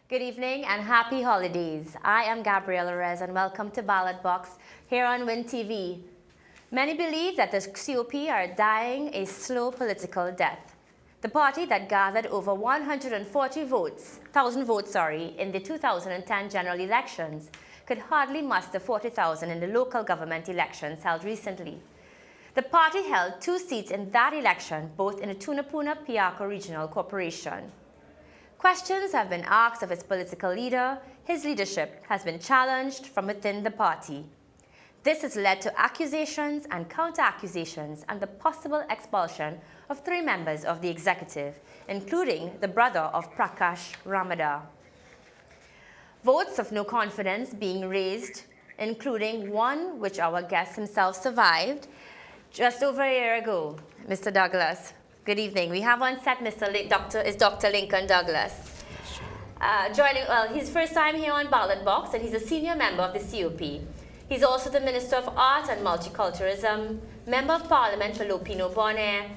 Good evening and happy holidays. I am Gabriela Rez and welcome to Ballot Box here on Win TV. Many believe that the COP are dying a slow political death. The party that gathered over 140,000 votes in the 2010 general elections could hardly muster 40,000 in the local government elections held recently. The party held 2 seats in that election, both in the Tunapuna-Piarco Regional Corporation. Questions have been asked of its political leader. His leadership has been challenged from within the party. This has led to accusations and counter-accusations and the possible expulsion of 3 members of the executive, including the brother of Prakash Ramada. Votes of no confidence being raised, including one which our guest himself survived just over a year ago. Mr. Douglas. Good evening. We have on set Dr. Lincoln Douglas. He's first time here on Ballot Box, and he's a senior member of the COP. He's also the Minister of Art and Multiculturalism, Member of Parliament for Lopino Bonaire,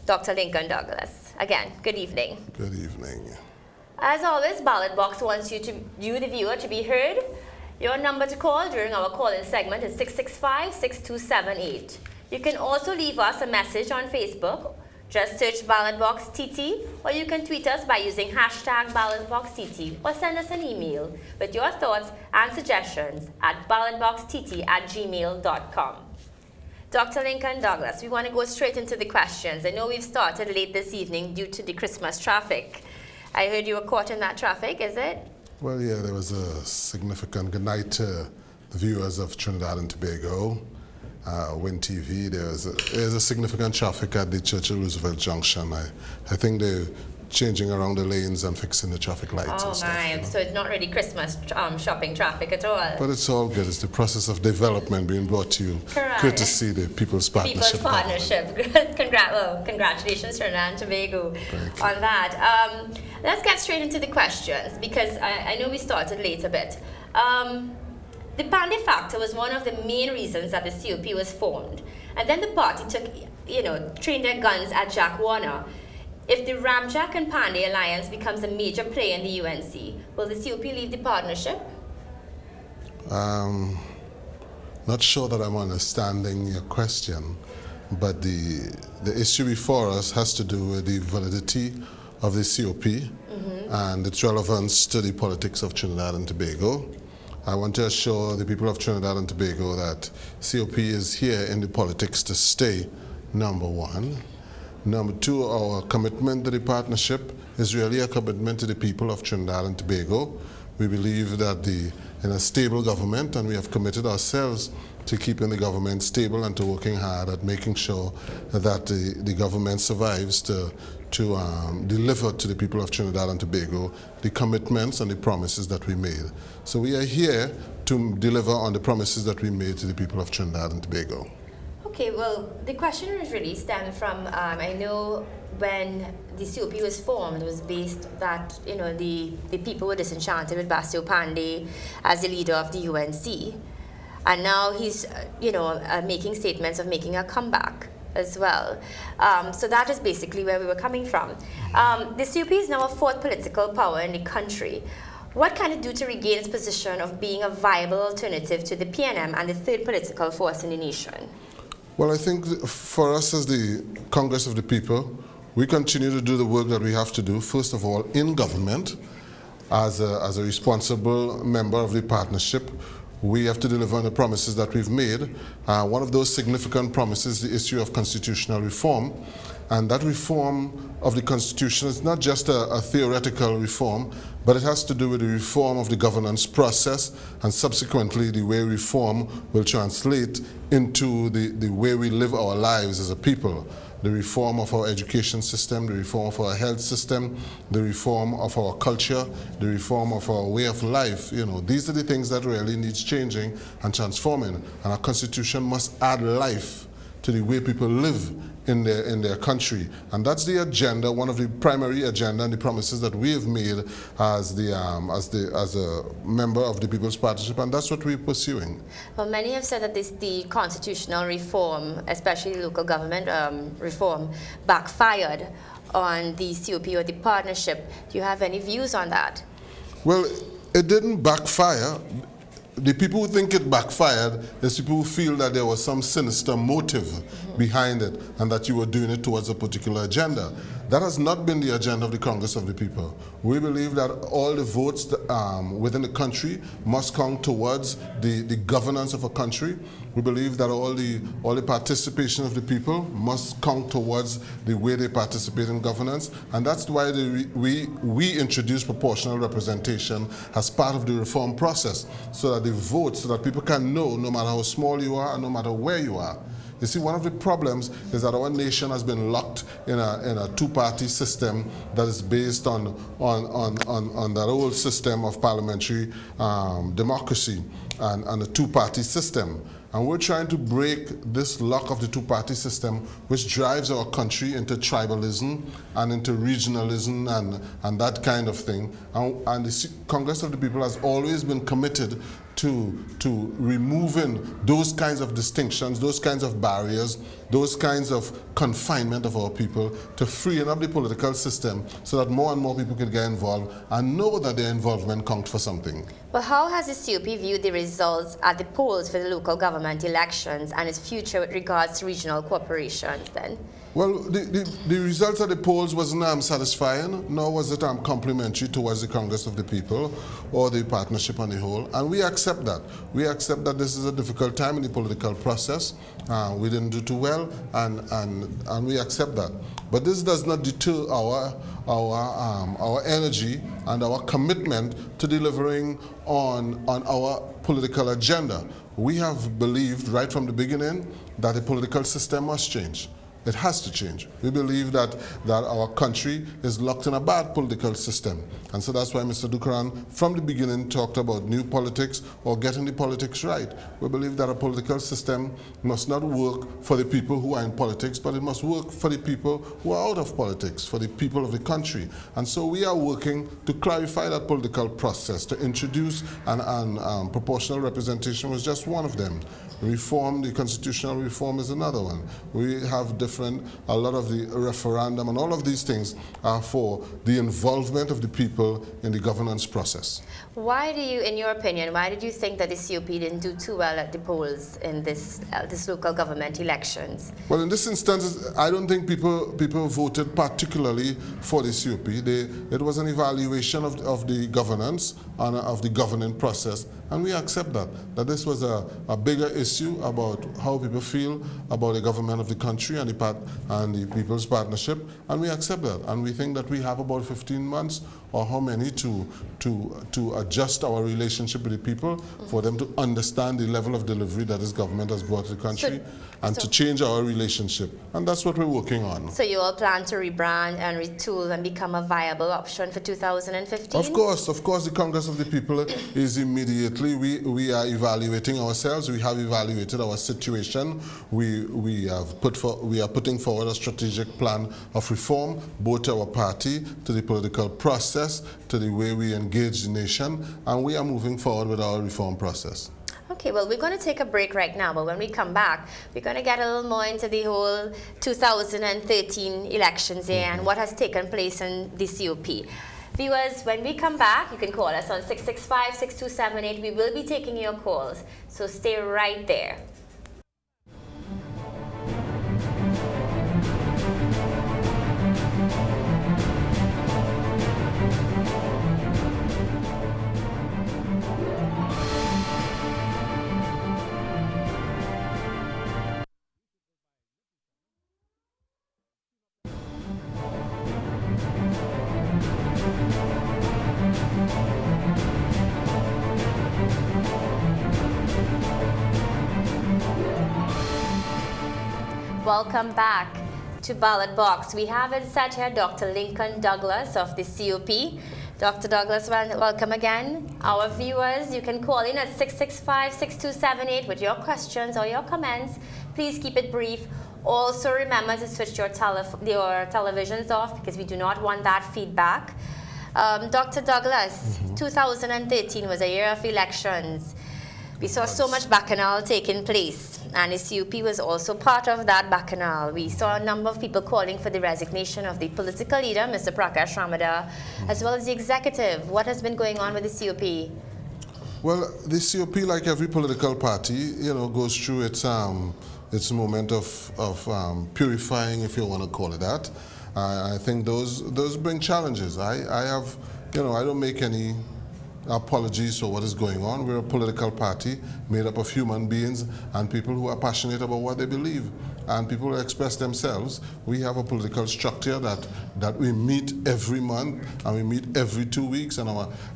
Dr. Lincoln Douglas. Again, good evening. Good evening. As always, Ballot Box wants you, the viewer, to be heard. Your number to call during our call-in segment is 665-6278. You can also leave us a message on Facebook. Just search Ballot Box TT, or you can tweet us by using hashtag Ballot Box TT, or send us an email with your thoughts and suggestions at ballotboxt@gmail.com. Dr. Lincoln Douglas, we want to go straight into the questions. I know we've started late this evening due to the Christmas traffic. I heard you were caught in that traffic, is it? Well, yeah, there was a significant good night to the viewers of Trinidad and Tobago. Win TV, there's a significant traffic at the Churchill Roosevelt Junction. I think they're changing around the lanes and fixing the traffic lights and stuff. Oh my, so it's not really Christmas shopping traffic at all. But it's all good. It's the process of development being brought to you. Correct. Good to see the People's Partnership. Congratulations, Trinidad and Tobago, on that. Let's get straight into the questions, because I know we started late a bit. The Pandey factor was one of the main reasons that the COP was formed. And then the party trained their guns at Jack Warner. If the Ramjack and Pandey alliance becomes a major player in the UNC, will the COP leave the partnership? Not sure that I'm understanding your question, but the issue before us has to do with the validity of the COP and its relevance to the politics of Trinidad and Tobago. I want to assure the people of Trinidad and Tobago that COP is here in the politics to stay, number one. Number two, our commitment to the partnership is really a commitment to the people of Trinidad and Tobago. We believe that in a stable government, and we have committed ourselves to keeping the government stable and to working hard at making sure that the government survives to deliver to the people of Trinidad and Tobago the commitments and the promises that we made. So we are here to deliver on the promises that we made to the people of Trinidad and Tobago. Okay, well, the question is really stemmed from, I know when the COP was formed, it was based that, the people were disenchanted with Bastio Pandey as the leader of the UNC. And now he's, making statements of making a comeback as well. So that is basically where we were coming from. The COP is now a 4th political power in the country. What can it do to regain its position of being a viable alternative to the PNM and the 3rd political force in the nation? Well, I think for us as the Congress of the People, we continue to do the work that we have to do, first of all, in government. As a responsible member of the partnership, we have to deliver on the promises that we've made. One of those significant promises is the issue of constitutional reform. And that reform of the Constitution is not just a theoretical reform, but it has to do with the reform of the governance process, and subsequently the way reform will translate into the way we live our lives as a people. The reform of our education system, the reform of our health system, the reform of our culture, the reform of our way of life. These are the things that really needs changing and transforming. And our Constitution must add life to the way people live in their country. And that's the agenda, one of the primary agenda and the promises that we have made as a member of the People's Partnership, and that's what we're pursuing. Well, many have said that the constitutional reform, especially local government reform, backfired on the COP or the partnership. Do you have any views on that? Well, it didn't backfire. The people who think it backfired is people who feel that there was some sinister motive behind it and that you were doing it towards a particular agenda. That has not been the agenda of the Congress of the People. We believe that all the votes within the country must count towards the governance of a country. We believe that all the participation of the people must count towards the way they participate in governance, and that's why we introduce proportional representation as part of the reform process, so that the votes, so that people can know, no matter how small you are and no matter where you are. You see, one of the problems is that our nation has been locked in a two-party system that is based on that old system of parliamentary democracy and a two-party system. And we're trying to break this lock of the two-party system, which drives our country into tribalism and into regionalism and that kind of thing. And the Congress of the People has always been committed to removing those kinds of distinctions, those kinds of barriers, those kinds of confinement of our people, to freeing up the political system so that more and more people can get involved and know that their involvement counts for something. Well, how has the COP viewed the results at the polls for the local government elections and its future with regards to regional corporations then? Well, the results of the polls wasn't satisfying, nor was it complimentary towards the Congress of the People or the partnership on the whole, and we accept that. We accept that this is a difficult time in the political process. We didn't do too well, and we accept that. But this does not deter our energy and our commitment to delivering on our political agenda. We have believed right from the beginning that the political system must change. It has to change. We believe that our country is locked in a bad political system. And so that's why Mr. Dukaran, from the beginning, talked about new politics or getting the politics right. We believe that a political system must not work for the people who are in politics, but it must work for the people who are out of politics, for the people of the country. And so we are working to clarify that political process, to introduce and proportional representation was just one of them. Reform, the constitutional reform is another one. We have a lot of the referendum and all of these things are for the involvement of the people in the governance process. Why do you, in your opinion, why did you think that the COP didn't do too well at the polls in this local government elections? Well, in this instance, I don't think people voted particularly for the COP. It was an evaluation of the governance and of the governing process, and we accept that this was a bigger issue about how people feel about the government of the country and the People's Partnership, and we accept that. And we think that we have about 15 months or how many to adjust our relationship with the people, for them to understand the level of delivery that this government has brought to the country, and to change our relationship. And that's what we're working on. So you all plan to rebrand and retool and become a viable option for 2015? Of course, the Congress of the People is immediately, we are evaluating ourselves. We have evaluated our situation. We are putting forward a strategic plan of reform, both to our party, to the political process, to the way we engage the nation, and we are moving forward with our reform process. Okay, well, we're going to take a break right now, but when we come back, we're going to get a little more into the whole 2013 elections here and what has taken place in the COP. Viewers, when we come back, you can call us on 665-6278. We will be taking your calls, so stay right there. Welcome back to Ballot Box. We have in set here Dr. Lincoln Douglas of the COP. Dr. Douglas, welcome again. Our viewers, you can call in at 665-6278 with your questions or your comments. Please keep it brief. Also remember to switch your televisions off because we do not want that feedback. Dr. Douglas, 2013 was a year of elections. We saw so much bacchanal taking place, and the CUP was also part of that bacchanal. We saw a number of people calling for the resignation of the political leader, Mr. Prakash Ramada, as well as the executive. What has been going on with the CUP? Well, the CUP, like every political party, goes through its moment of purifying, if you want to call it that. I think those bring challenges. I don't make any apologies for what is going on. We're a political party made up of human beings and people who are passionate about what they believe, and people who express themselves. We have a political structure that we meet every month, and we meet every 2 weeks, and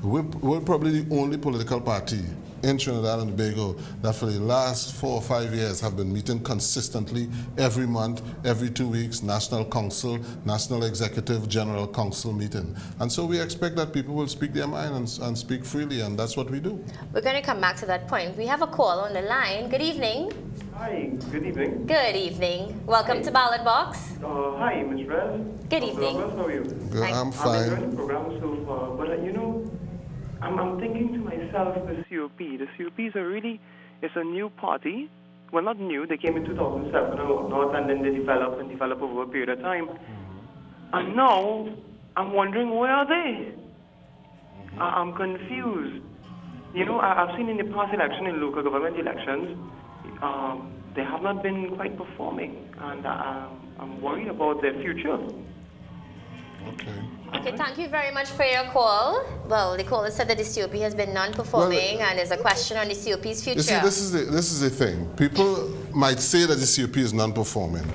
we're probably the only political party in Trinidad and Tobago that for the last 4 or 5 years have been meeting consistently every month, every 2 weeks, National Council, National Executive, General Council meeting. And so we expect that people will speak their mind and speak freely, and that's what we do. We're going to come back to that point. We have a call on the line. Good evening. Hi, good evening. Good evening. Welcome to Ballot Box. Hi, Ms. Rez. Good evening. How are you? Good, I'm I've fine. enjoyed the program so far, but I'm thinking to myself, the CUP is it's a new party. Well, not new, they came in 2007 and whatnot, and then they develop over a period of time. And now, I'm wondering, where are they? I'm confused. I've seen in the past election, in local government elections, they have not been quite performing, and I'm worried about their future. Okay, thank you very much for your call. Well, the caller said that the CUP has been non-performing, and there's a question on the CUP's future. You see, this is the thing. People might say that the CUP is non-performing,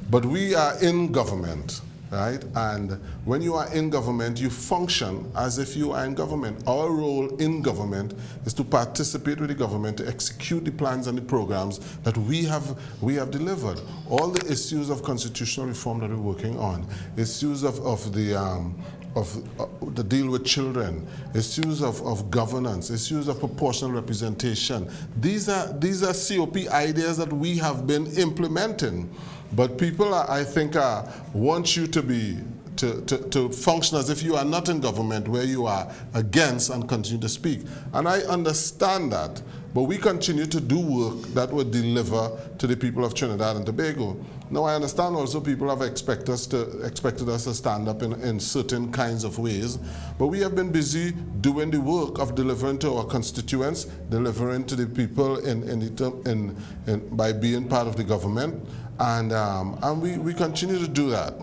but we are in government, right? And when you are in government, you function as if you are in government. Our role in government is to participate with the government to execute the plans and the programs that we have delivered. All the issues of constitutional reform that we're working on, issues of the deal with children, issues of governance, issues of proportional representation. These are COP ideas that we have been implementing. But people, I think, want you to function as if you are not in government, where you are against and continue to speak. And I understand that, but we continue to do work that would deliver to the people of Trinidad and Tobago. Now, I understand also people have expected us to stand up in certain kinds of ways, but we have been busy doing the work of delivering to our constituents, delivering to the people by being part of the government, and we continue to do that.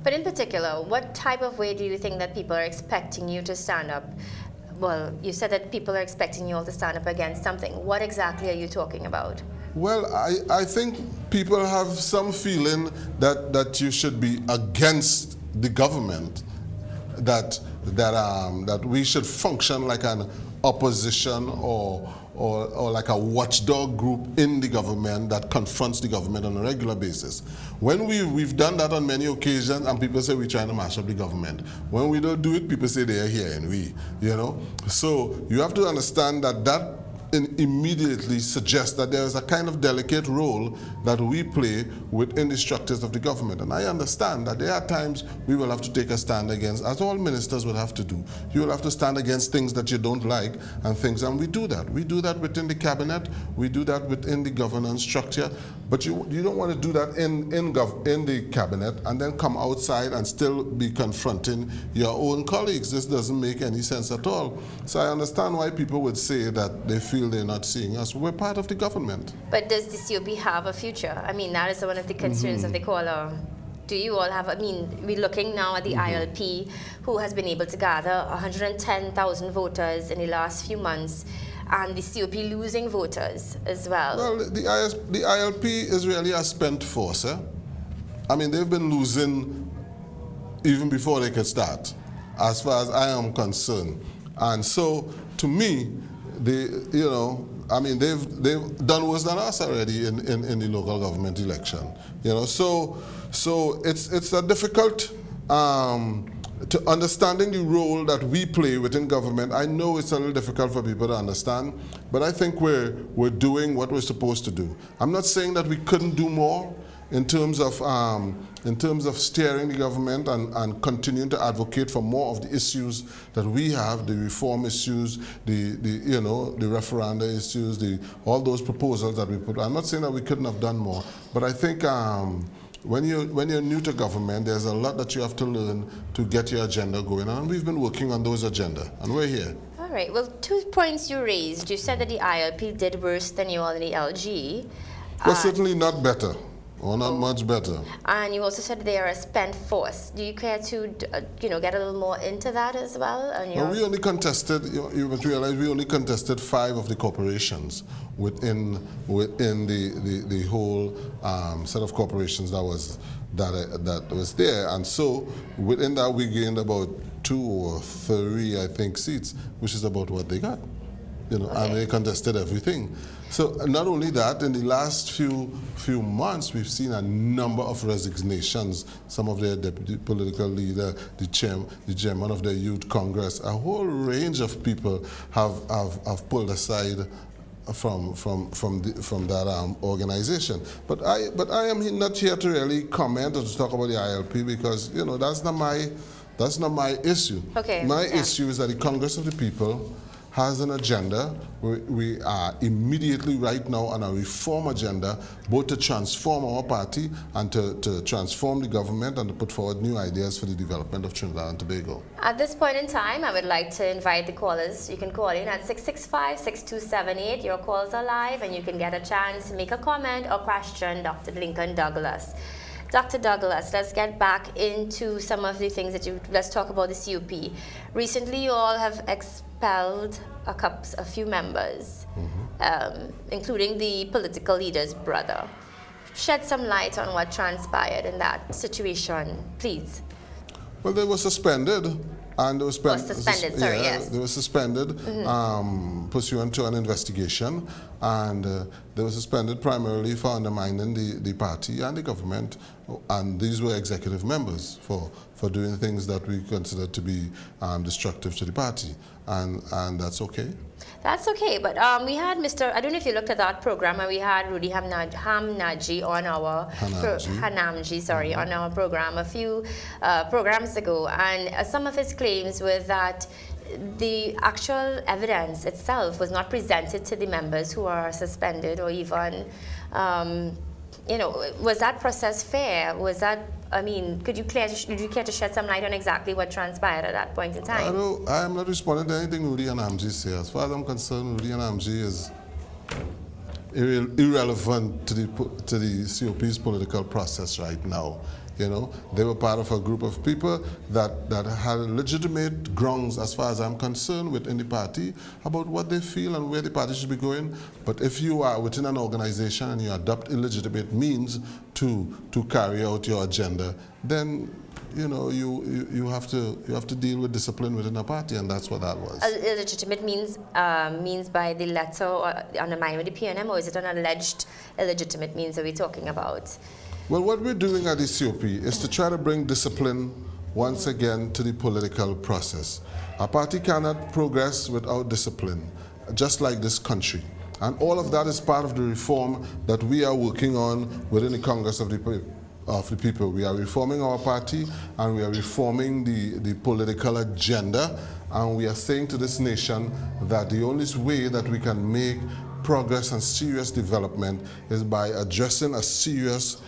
But in particular, what type of way do you think that people are expecting you to stand up? Well, you said that people are expecting you all to stand up against something. What exactly are you talking about? Well, I think people have some feeling that you should be against the government, that we should function like an opposition or like a watchdog group in the government that confronts the government on a regular basis. When we've done that on many occasions, and people say we're trying to mash up the government. When we don't do it, people say they're here and So you have to understand that immediately suggests that there is a kind of delicate role that we play within the structures of the government. And I understand that there are times we will have to take a stand against, as all ministers will have to do. You will have to stand against things that you don't like and we do that. We do that within the cabinet, we do that within the governance structure, but you don't want to do that in the cabinet and then come outside and still be confronting your own colleagues. This doesn't make any sense at all. So I understand why people would say that they feel they're not seeing us. We're part of the government. But does the COP have a future? I mean, that is one of the concerns of the caller. Do you all have, we're looking now at the ILP, who has been able to gather 110,000 voters in the last few months, and the COP losing voters as well. Well, the ILP is really a spent force. They've been losing even before they could start, as far as I am concerned. And so, to me, they've done worse than us already in the local government election. So it's a difficult to understanding the role that we play within government. I know it's a little difficult for people to understand, but I think we're doing what we're supposed to do. I'm not saying that we couldn't do more. in terms of steering the government and continuing to advocate for more of the issues that we have, the reform issues, the referenda issues, all those proposals that we put. I'm not saying that we couldn't have done more, but I think when you're new to government, there's a lot that you have to learn to get your agenda going, and we've been working on those agenda, and we're here. All right. Well, 2 points you raised. You said that the ILP did worse than you all in the LG. Well, certainly not better. Or not much better. And you also said they are a spent force. Do you care to, get a little more into that as well? Well, we only contested. You must realize we only contested 5 of the corporations within the whole set of corporations that was there, and so within that we gained about 2 or 3, I think, seats, which is about what they got. Okay. And they contested everything. So not only that, in the last few months, we've seen a number of resignations. Some of their deputy political leader, the chairman of the youth congress, a whole range of people have pulled aside from that organization. But I am not here to really comment or to talk about the ILP, because that's not my issue. Okay. My issue is that the Congress of the People has an agenda. We are immediately right now on a reform agenda, both to transform our party and to transform the government and to put forward new ideas for the development of Trinidad and Tobago. At this point in time, I would like to invite the callers. You can call in at 665-6278. Your calls are live, and you can get a chance to make a comment or question Dr. Lincoln Douglas. Dr. Douglas, let's get back into some of the things let's talk about the COP. Recently, you all have expelled a few members, including the political leader's brother. Shed some light on what transpired in that situation, please. Well, they were suspended. And they were yes. They were suspended pursuant to an investigation, and they were suspended primarily for undermining the party and the government, and these were executive members for doing things that we consider to be destructive to the party, and that's okay. That's okay, but we had I don't know if you looked at that program, and we had Rudy Hamnaji on our Hanamji, on our program a few programs ago, and some of his claims were that the actual evidence itself was not presented to the members who are suspended, or even, was that process fair? Was that, did you care to shed some light on exactly what transpired at that point in time? I am not responding to anything Rudy and Amji say. As far as I'm concerned, Rudy and Amji is irrelevant to the COP's political process right now. They were part of a group of people that had legitimate grounds, as far as I'm concerned, within the party about what they feel and where the party should be going. But if you are within an organization and you adopt illegitimate means to carry out your agenda, then you have to deal with discipline within a party, and that's what that was. Illegitimate means by the letter or on the mind with the PNM, or is it an alleged illegitimate means that we're talking about? Well, what we're doing at the COP is to try to bring discipline once again to the political process. Our party cannot progress without discipline, just like this country. And all of that is part of the reform that we are working on within the Congress of the People. We are reforming our party, and we are reforming the political agenda, and we are saying to this nation that the only way that we can make progress and serious development is by addressing a serious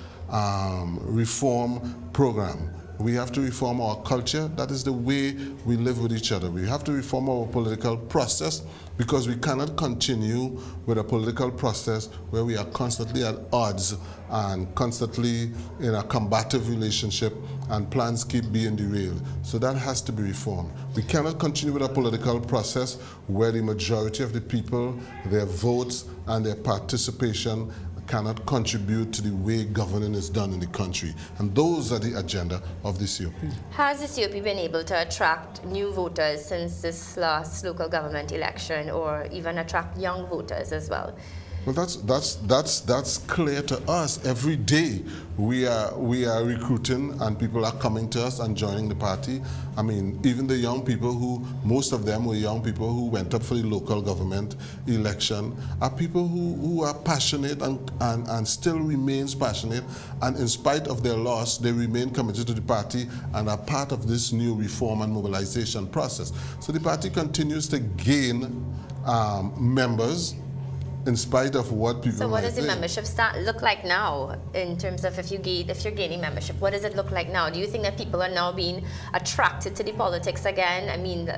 reform program. We have to reform our culture. That is the way we live with each other. We have to reform our political process, because we cannot continue with a political process where we are constantly at odds and constantly in a combative relationship, and plans keep being derailed. So that has to be reformed. We cannot continue with a political process where the majority of the people, their votes and their participation cannot contribute to the way governing is done in the country. And those are the agenda of the COP. Has the COP been able to attract new voters since this last local government election, or even attract young voters as well? Well, that's clear to us. Every day we are recruiting, and people are coming to us and joining the party. I mean, even the young people most of them were young people who went up for the local government election, are people who are passionate and still remains passionate, and in spite of their loss, they remain committed to the party and are part of this new reform and mobilization process. So the party continues to gain members, in spite of what people So what might does the think. membership look like now in terms of if you're gaining membership? What does it look like now? Do you think that people are now being attracted to the politics again? I mean,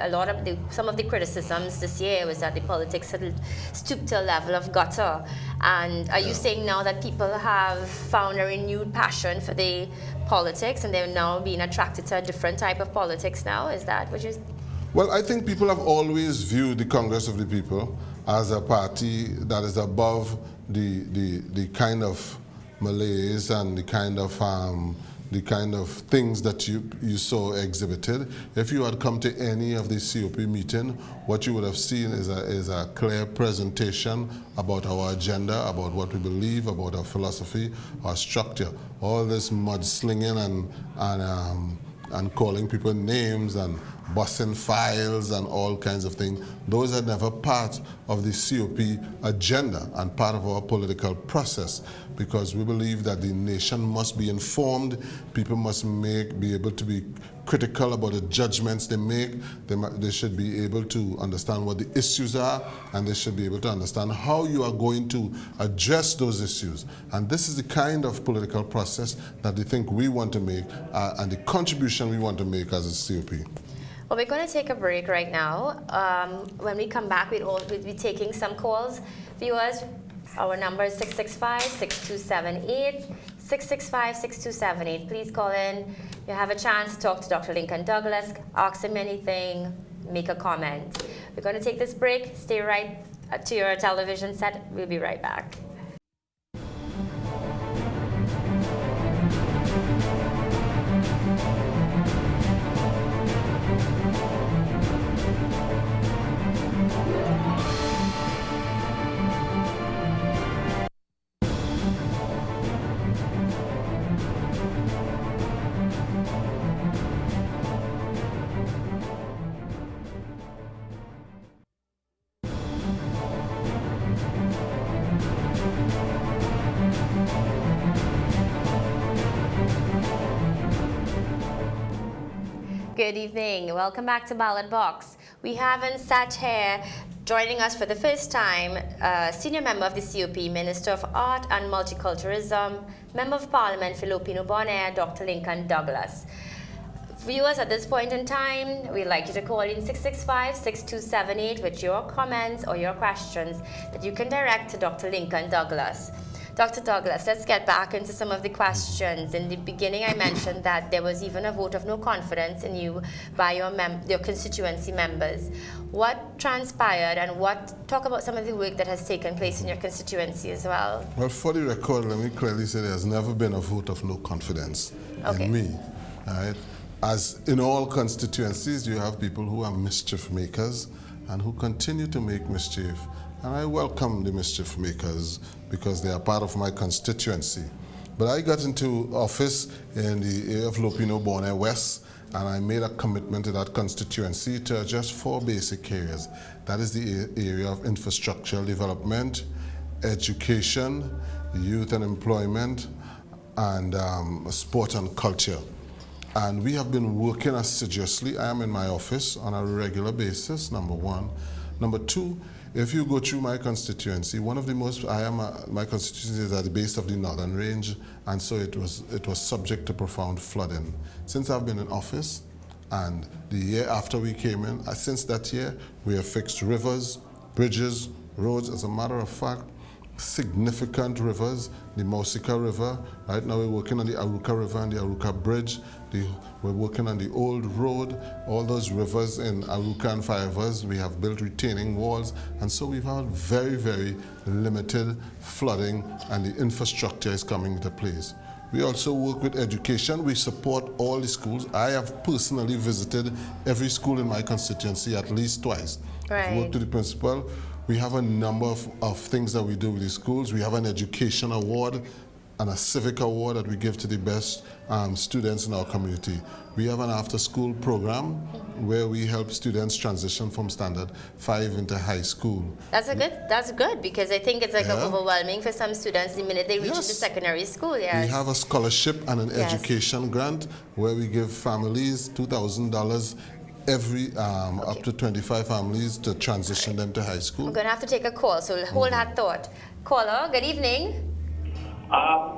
some of the criticisms this year was that the politics had stooped to a level of gutter. And are you saying now that people have found a renewed passion for the politics and they're now being attracted to a different type of politics now? Is that what you're... Well, I think people have always viewed the Congress of the People as a party that is above the kind of malaise and the kind of things that you saw exhibited. If you had come to any of the COP meeting, what you would have seen is a clear presentation about our agenda, about what we believe, about our philosophy, our structure. All this mudslinging and calling people names and busting files and all kinds of things, those are never part of the COP agenda and part of our political process, because we believe that the nation must be informed, people must be able to be critical about the judgments they make, they should be able to understand what the issues are, and they should be able to understand how you are going to address those issues. And this is the kind of political process that we think we want to make and the contribution we want to make as a COP. Well, we're going to take a break right now. When we come back, we'll be taking some calls. Viewers, our number is 665-6278, 665-6278. Please call in. You have a chance to talk to Dr. Lincoln Douglas, ask him anything, make a comment. We're going to take this break. Stay right to your television set. We'll be right back. Good evening. Welcome back to Ballot Box. We haven't sat here joining us for the first time, senior member of the COP, Minister of Art and Multiculturalism, Member of Parliament Filipino Bonaire, Dr. Lincoln Douglas. Viewers, at this point in time, we'd like you to call in 665-6278 with your comments or your questions that you can direct to Dr. Lincoln Douglas. Dr. Douglas, let's get back into some of the questions. In the beginning, I mentioned that there was even a vote of no confidence in you by your constituency members. What transpired, and talk about some of the work that has taken place in your constituency as well. Well, for the record, let me clearly say there has never been a vote of no confidence in me. All right? As in all constituencies, you have people who are mischief makers and who continue to make mischief. And I welcome the mischief makers because they are part of my constituency. But I got into office in the area of Filipino Bonaire West, and I made a commitment to that constituency to address 4 basic areas. That is the area of infrastructure development, education, youth and employment, and sport and culture. And we have been working assiduously. I am in my office on a regular basis, number 1. Number 2, if you go through my constituency, my constituency is at the base of the Northern Range, and so it was subject to profound flooding. Since I've been in office, and the year after we came in, since that year, we have fixed rivers, bridges, roads. As a matter of fact, significant rivers, the Mausika River. Right now we're working on the Aruka River and the Aruka Bridge. We're working on the old road, all those rivers in Aruka and Five Rivers. We have built retaining walls, and so we've had very, very limited flooding, and the infrastructure is coming into place. We also work with education. We support all the schools. I have personally visited every school in my constituency at least twice. I've worked with the principal. We have a number of things that we do with the schools. We have an education award and a civic award that we give to the best students in our community. We have an after-school program where we help students transition from standard 5 into high school. That's good because I think it's like overwhelming for some students the minute they reach into secondary school. Yes. We have a scholarship and an education grant where we give families $2,000 every up to 25 families to transition them to high school. I'm going to have to take a call, so hold that thought. Caller, good evening.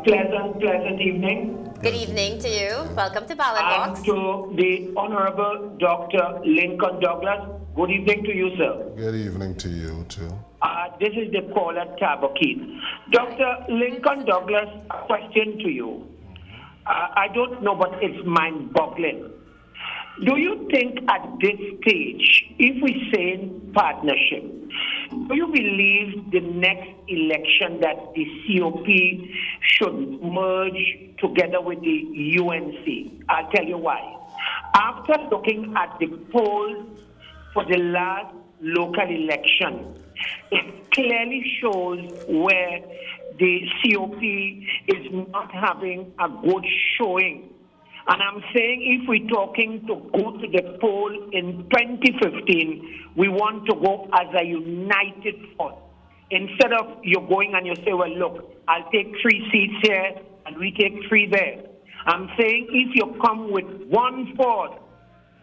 Pleasant evening. Good evening to you. Welcome to Ballot Box. And to the Honorable Dr. Lincoln Douglas. Good evening to you, sir. Good evening to you, too. This is the caller, Tabakit. Dr. Lincoln Douglas, a question to you. I don't know, but it's mind-boggling. Do you think at this stage, if we say partnership, do you believe the next election that the COP should merge together with the UNC? I'll tell you why. After looking at the polls for the last local election, it clearly shows where the COP is not having a good showing. And I'm saying if we're talking to go to the poll in 2015, we want to go as a united force. Instead of you going and you say, well, look, I'll take 3 seats here and we take 3 there. I'm saying if you come with one force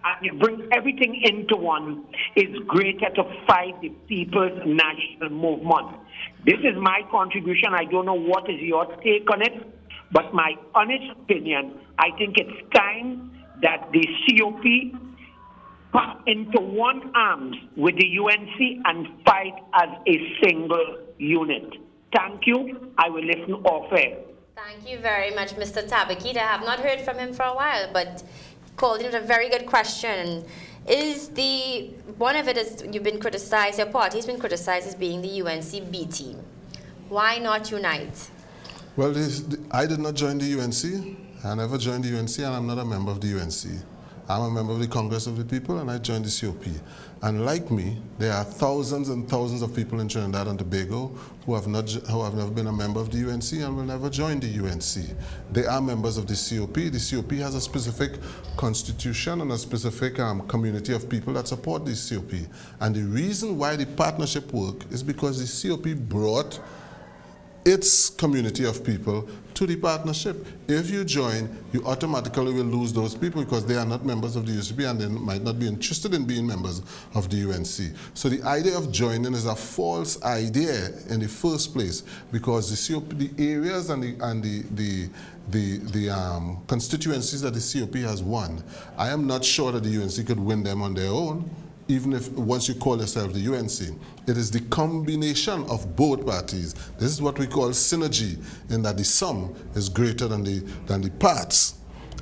and you bring everything into one, it's greater to fight the people's national movement. This is my contribution. I don't know what is your take on it. But my honest opinion, I think it's time that the COP come into one arms with the UNC and fight as a single unit. Thank you. I will listen off air. Thank you very much, Mr. Tabakit. I have not heard from him for a while, but called in with a very good question. One of it is you've been criticized, your party's been criticized as being the UNC B team. Why not unite? Well, I did not join the UNC. I never joined the UNC, and I'm not a member of the UNC. I'm a member of the Congress of the People, and I joined the COP. And like me, there are thousands and thousands of people in Trinidad and Tobago who have never been a member of the UNC and will never join the UNC. They are members of the COP. The COP has a specific constitution and a specific community of people that support the COP. And the reason why the partnership worked is because the COP brought its community of people to the partnership. If you join, you automatically will lose those people because they are not members of the UCP and they might not be interested in being members of the UNC. So the idea of joining is a false idea in the first place because the COP, the areas and the constituencies that the COP has won, I am not sure that the UNC could win them on their own. Even if once you call yourself the UNC, it is the combination of both parties. This is what we call synergy, in that the sum is greater than the parts.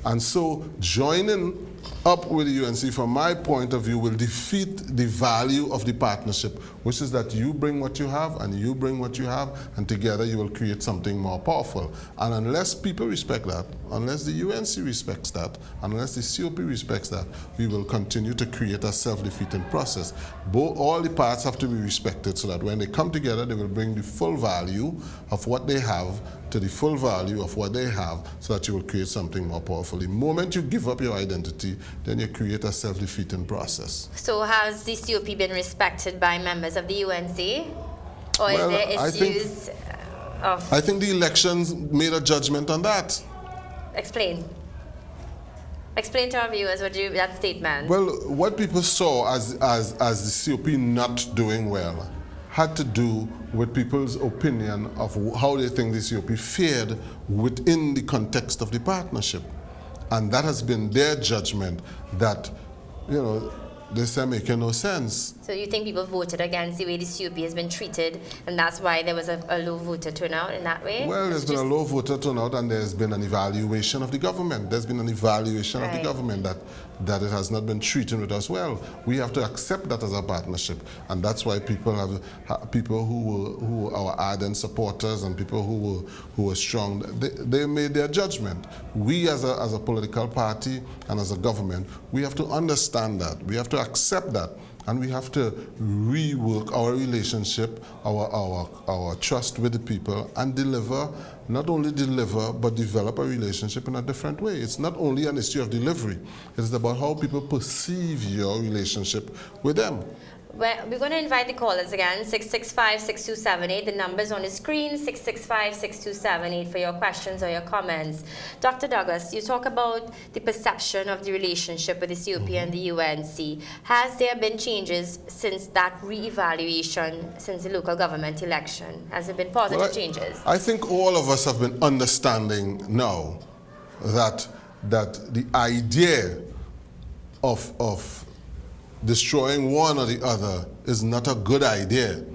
And so joining up with the UNC, from my point of view, will defeat the value of the partnership, which is that you bring what you have and you bring what you have, and together you will create something more powerful. And unless people respect that, unless the UNC respects that, unless the COP respects that, we will continue to create a self-defeating process. All the parts have to be respected so that when they come together, they will bring the full value of what they have to the full value of what they have, so that you will create something more powerful. The moment you give up your identity, then you create a self-defeating process. So has the COP been respected by members of the UNC? Or is there issues of... I think the elections made a judgment on that. Explain. Explain to our viewers that statement. Well, what people saw as the COP not doing well had to do with people's opinion of how they think the COP fared within the context of the partnership. And that has been their judgment that, you know, this is making no sense. So you think people voted against the way the COP has been treated, and that's why there was a low voter turnout in that way? Well, there's been a low voter turnout, and there's been an evaluation of the government. There's been an evaluation of the government that that it has not been treating with us well. We have to accept that as a partnership, and that's why people who were our ardent supporters and people who were strong, they made their judgment. We as a political party and as a government, we have to understand that. We have to accept that. And we have to rework our relationship, our trust with the people, and deliver, not only deliver, but develop a relationship in a different way. It's not only an issue of delivery. It's about how people perceive your relationship with them. We're going to invite the callers again, 665-6278. The number's on the screen, 665-6278 for your questions or your comments. Dr. Douglas, you talk about the perception of the relationship with the COP and the UNC. Has there been changes since that re-evaluation, since the local government election? Has there been positive changes? I think all of us have been understanding now that the idea of destroying one or the other is not a good idea,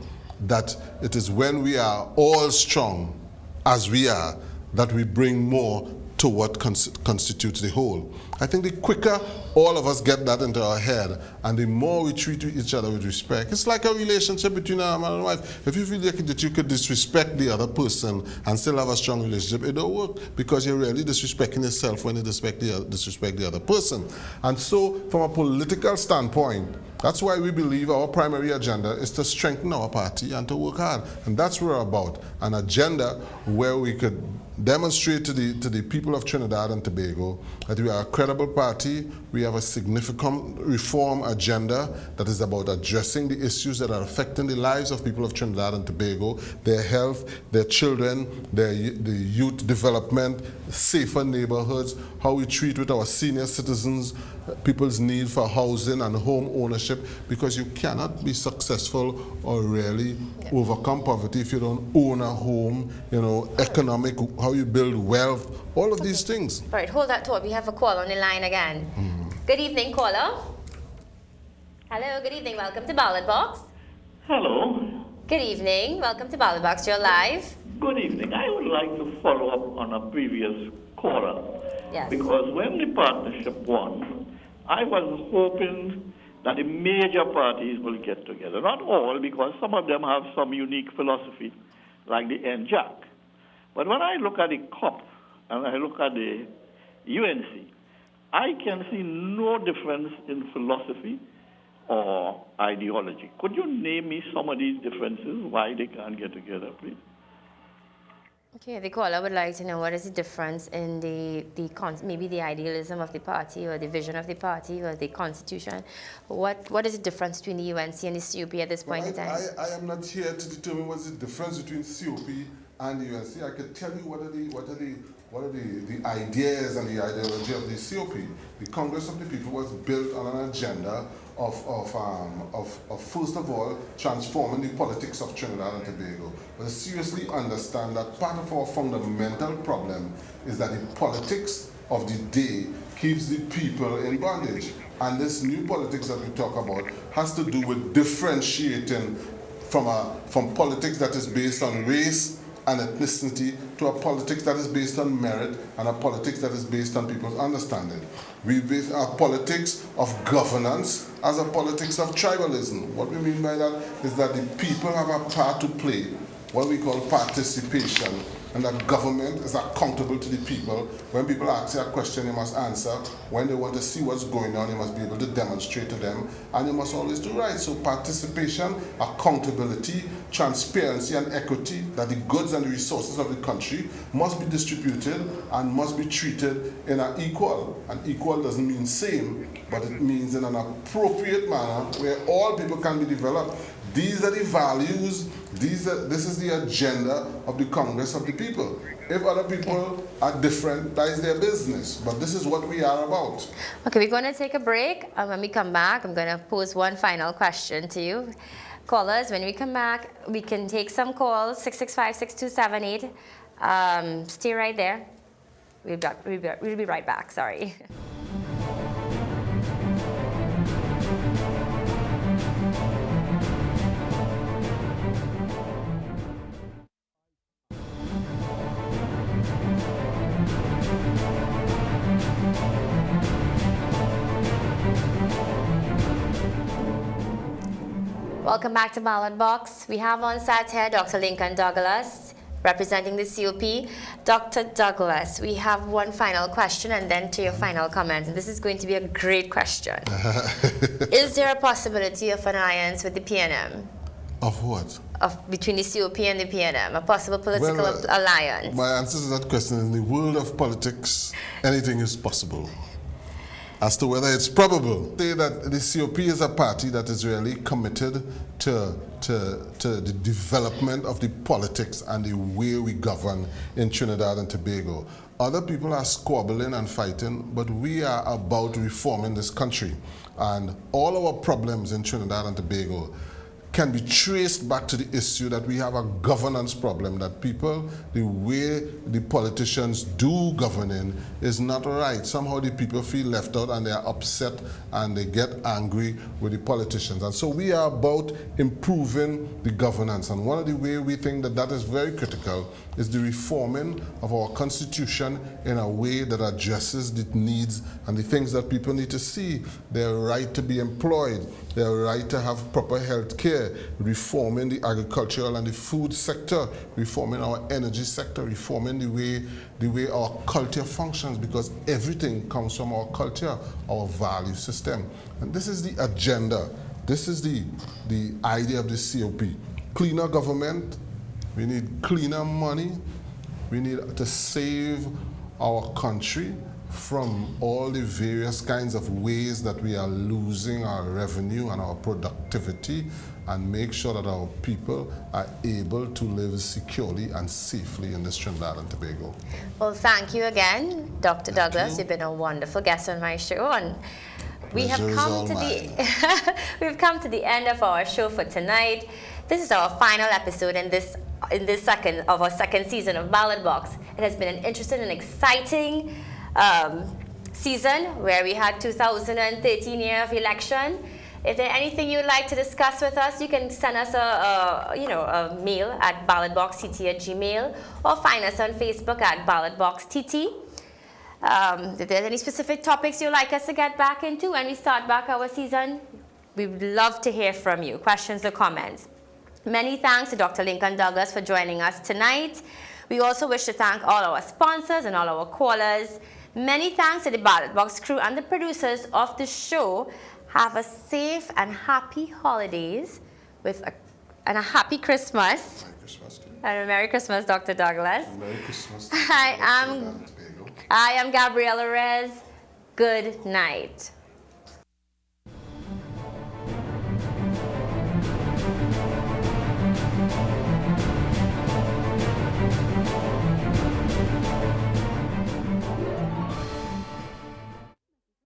that it is when we are all strong as we are that we bring more to what constitutes the whole. I think the quicker all of us get that into our head and the more we treat each other with respect, it's like a relationship between a man and wife. If you feel like that you could disrespect the other person and still have a strong relationship, it don't work, because you're really disrespecting yourself when you disrespect the other person. And so from a political standpoint, that's why we believe our primary agenda is to strengthen our party and to work hard. And that's what we're about, an agenda where we could demonstrate to the people of Trinidad and Tobago that we are a credible party. We have a significant reform agenda that is about addressing the issues that are affecting the lives of people of Trinidad and Tobago, their health, their children, the youth development, safer neighborhoods, how we treat with our senior citizens, people's need for housing and home ownership, because you cannot be successful or really overcome poverty if you don't own a home, economic, how you build wealth, all of these things. All right, hold that thought. We have a call on the line again. Good evening, caller. Hello, good evening. Welcome to Ballot Box. Hello. Good evening. Welcome to Ballot Box. You're live. Good evening. I would like to follow up on a previous caller. Yes. Because when the partnership won, I was hoping that the major parties will get together. Not all, because some of them have some unique philosophy, like the NJAC. But when I look at the COP and I look at the UNC, I can see no difference in philosophy or ideology. Could you name me some of these differences, why they can't get together, please? Okay, the caller would like to know what is the difference in maybe the idealism of the party or the vision of the party or the constitution. What is the difference between the UNC and the COP at this point in time? I am not here to determine what's the difference between COP and the UNC. I can tell you what are the ideas and the ideology of the COP. The Congress of the People was built on an agenda of first of all, transforming the politics of Trinidad and Tobago. But seriously understand that part of our fundamental problem is that the politics of the day keeps the people in bondage. And this new politics that we talk about has to do with differentiating from politics that is based on race and ethnicity to a politics that is based on merit and a politics that is based on people's understanding. We base our politics of governance as a politics of tribalism. What we mean by that is that the people have a part to play, what we call participation, and that government is accountable to the people. When people ask you a question, you must answer. When they want to see what's going on, you must be able to demonstrate to them, and you must always do right. So participation, accountability, transparency, and equity, that the goods and the resources of the country must be distributed and must be treated in an equal. And equal doesn't mean same, but it means in an appropriate manner where all people can be developed. These are the values, this is the agenda of the Congress of the People. If other people are different, that is their business. But this is what we are about. Okay, we're going to take a break. When we come back, I'm going to pose one final question to you. Callers, when we come back, we can take some calls, 665-6278. Stay right there. We'll be right back, sorry. Welcome back to Ballot Box. We have on site here Dr. Lincoln Douglas, representing the COP. Dr. Douglas, we have one final question and then to your final comments. And this is going to be a great question. Is there a possibility of an alliance with the PNM? Of what? Between the COP and the PNM, a possible political alliance? My answer to that question is, in the world of politics, anything is possible. As to whether it's probable, say that the COP is a party that is really committed to the development of the politics and the way we govern in Trinidad and Tobago. Other people are squabbling and fighting, but we are about reforming this country. And all our problems in Trinidad and Tobago can be traced back to the issue that we have a governance problem, that people, the way the politicians do governing is not right. Somehow the people feel left out and they are upset and they get angry with the politicians. And so we are about improving the governance. And one of the ways we think that that is very critical is the reforming of our constitution in a way that addresses the needs and the things that people need to see. Their right to be employed, their right to have proper health care, reforming the agricultural and the food sector, reforming our energy sector, reforming the way our culture functions, because everything comes from our culture, our value system. And this is the agenda. This is the idea of the COP. Cleaner government. We need cleaner money. We need to save our country from all the various kinds of ways that we are losing our revenue and our productivity, and make sure that our people are able to live securely and safely in this Trinidad and Tobago. Well, thank you again, Dr. Douglas. You've been a wonderful guest on my show. And we have come to we've come to the end of our show for tonight. This is our final episode in this our second season of Ballot Box. It has been an interesting and exciting season where we had 2013 year of election. If there's anything you'd like to discuss with us, you can send us a mail at ballotboxtt@gmail.com or find us on Facebook at ballotboxtt. If there's any specific topics you'd like us to get back into when we start back our season, we would love to hear from you, questions or comments. Many thanks to Dr. Lincoln Douglas for joining us tonight. We also wish to thank all our sponsors and all our callers. Many thanks to the Ballot Box crew and the producers of the show. Have a safe and happy holidays and a happy Christmas. Merry Christmas to you. And a Merry Christmas, Dr. Douglas. Merry Christmas. I am Gabriela Rez. Good night.